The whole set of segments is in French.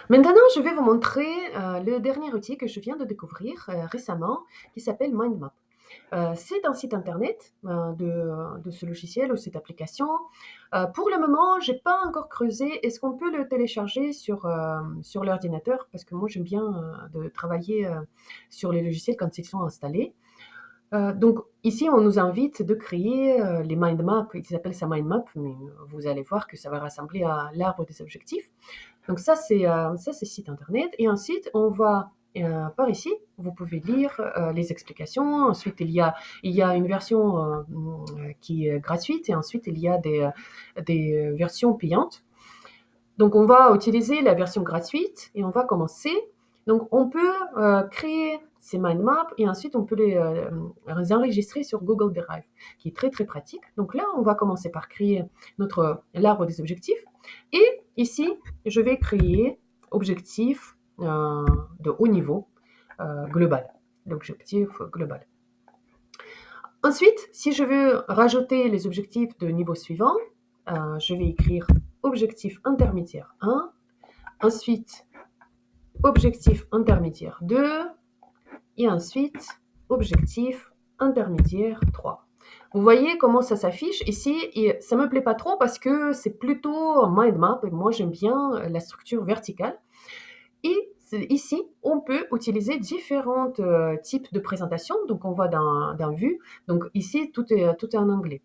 Maintenant, je vais vous montrer le dernier outil que je viens de découvrir récemment, qui s'appelle MindMap. C'est un site internet de ce logiciel ou cette application. Pour le moment, j'ai pas encore creusé. Est-ce qu'on peut le télécharger sur l'ordinateur? Parce que moi, j'aime bien de travailler sur les logiciels quand ils sont installés. Donc ici, on nous invite de créer les mind maps. Ils appellent ça mind map, mais vous allez voir que ça va rassembler à l'arbre des objectifs. Donc ça c'est site internet. Et ensuite, on va par ici, vous pouvez lire les explications. Ensuite, il y a une version qui est gratuite et ensuite il y a des versions payantes. Donc on va utiliser la version gratuite et on va commencer. Donc on peut créer ces mind maps et ensuite on peut les enregistrer sur Google Drive, qui est très très pratique. Donc là, on va commencer par créer l'arbre des objectifs. Et ici, je vais créer objectif de haut niveau global. L'objectif global. Ensuite, si je veux rajouter les objectifs de niveau suivant, je vais écrire objectif intermédiaire 1, ensuite objectif intermédiaire 2, et ensuite objectif intermédiaire 3. Vous voyez comment ça s'affiche ici, et ça me plaît pas trop parce que c'est plutôt mind map et moi j'aime bien la structure verticale. Et ici, on peut utiliser différents types de présentation. Donc on va dans vue. Donc ici, tout est en anglais.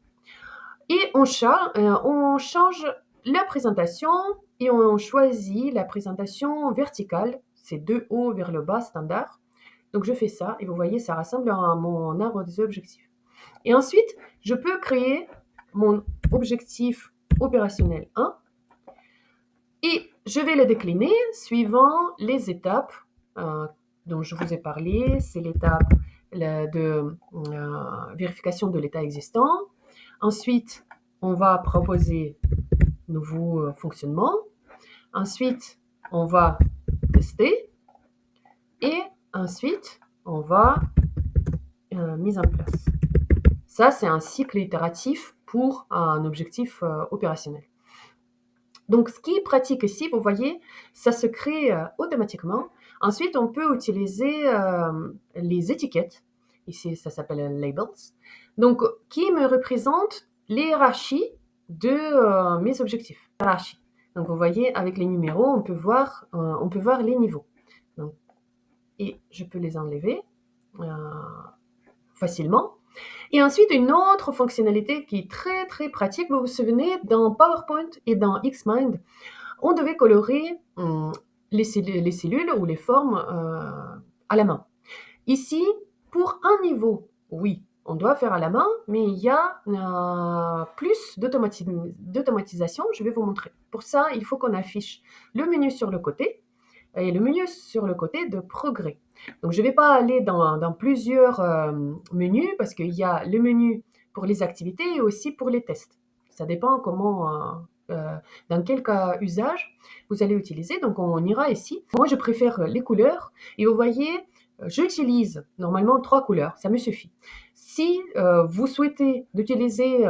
Et on change la présentation et on choisit la présentation verticale. C'est de haut vers le bas standard. Donc je fais ça et vous voyez, ça rassemble à mon arbre des objectifs. Et ensuite, je peux créer mon objectif opérationnel 1 et je vais le décliner suivant les étapes dont je vous ai parlé. C'est l'étape de vérification de l'état existant. Ensuite, on va proposer nouveau fonctionnement. Ensuite, on va tester. Et ensuite, on va mise en place. Ça, c'est un cycle itératif pour un objectif opérationnel. Donc, ce qui est pratique ici, vous voyez, ça se crée automatiquement. Ensuite, on peut utiliser les étiquettes. Ici, ça s'appelle labels. Donc, qui me représente les hiérarchies de mes objectifs. Hiérarchie. Donc, vous voyez, avec les numéros, on peut voir les niveaux. Donc, et je peux les enlever facilement. Et ensuite, une autre fonctionnalité qui est très très pratique, vous vous souvenez, dans PowerPoint et dans Xmind, on devait colorer les cellules ou les formes à la main. Ici, pour un niveau, oui, on doit faire à la main, mais il y a plus d'automatisation, je vais vous montrer. Pour ça, il faut qu'on affiche le menu sur le côté et le menu sur le côté de progrès. Donc, je ne vais pas aller dans plusieurs menus parce qu'il y a le menu pour les activités et aussi pour les tests. Ça dépend dans quel cas usage vous allez utiliser. Donc, on ira ici. Moi, je préfère les couleurs et vous voyez, j'utilise normalement 3 couleurs, ça me suffit. Si vous souhaitez d'utiliser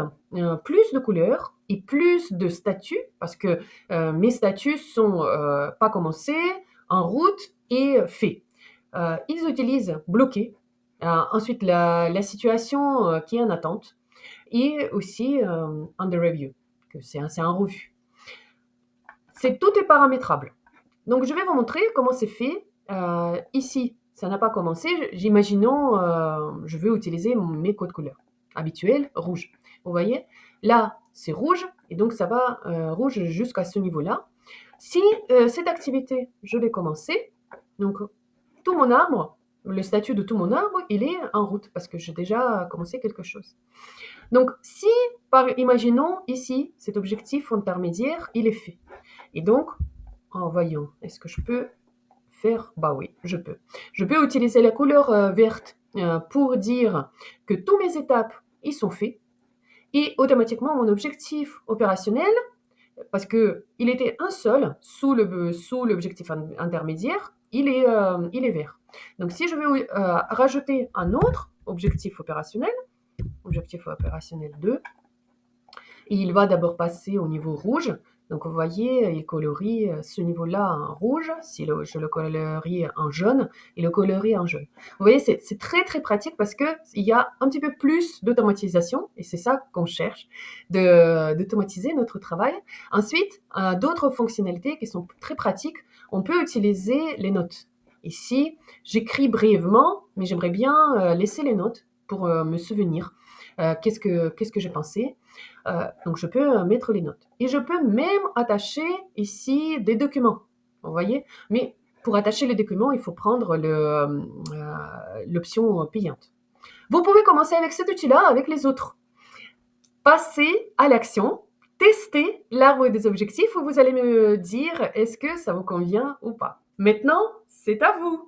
plus de couleurs et plus de statuts, parce que mes statuts sont pas commencés, en route et fait. Ils utilisent bloqué, ensuite la situation qui est en attente et aussi under review, que c'est en revue. Tout est paramétrable. Donc je vais vous montrer comment c'est fait. Ici, ça n'a pas commencé. Imaginons, je veux utiliser mes codes couleurs habituels, rouge. Vous voyez, là, c'est rouge, et donc ça va rouge jusqu'à ce niveau-là. Si cette activité, je l'ai commencée, donc tout mon arbre, le statut de tout mon arbre, il est en route, parce que j'ai déjà commencé quelque chose. Donc si, imaginons ici, cet objectif intermédiaire, il est fait. Et donc, voyons, est-ce que je peux faire? Bah oui, je peux. Je peux utiliser la couleur verte pour dire que toutes mes étapes, ils sont faits. Et automatiquement, mon objectif opérationnel, parce qu'il était un seul sous l'objectif intermédiaire, il est vert. Donc si je veux rajouter un autre objectif opérationnel 2, il va d'abord passer au niveau rouge, Donc vous voyez, il colorie ce niveau-là en rouge, si je le colorie en jaune, il le colorie en jaune. Vous voyez, c'est très très pratique parce qu'il y a un petit peu plus d'automatisation, et c'est ça qu'on cherche, d'automatiser notre travail. Ensuite, d'autres fonctionnalités qui sont très pratiques, on peut utiliser les notes. Ici, j'écris brièvement, mais j'aimerais bien laisser les notes pour me souvenir qu'est-ce que j'ai pensé. Donc je peux mettre les notes. Et je peux même attacher ici des documents. Vous voyez? Mais pour attacher les documents, il faut prendre l'option payante. Vous pouvez commencer avec cet outil-là, avec les autres. Passez à l'action, testez l'arbre des objectifs où vous allez me dire est-ce que ça vous convient ou pas. Maintenant, c'est à vous.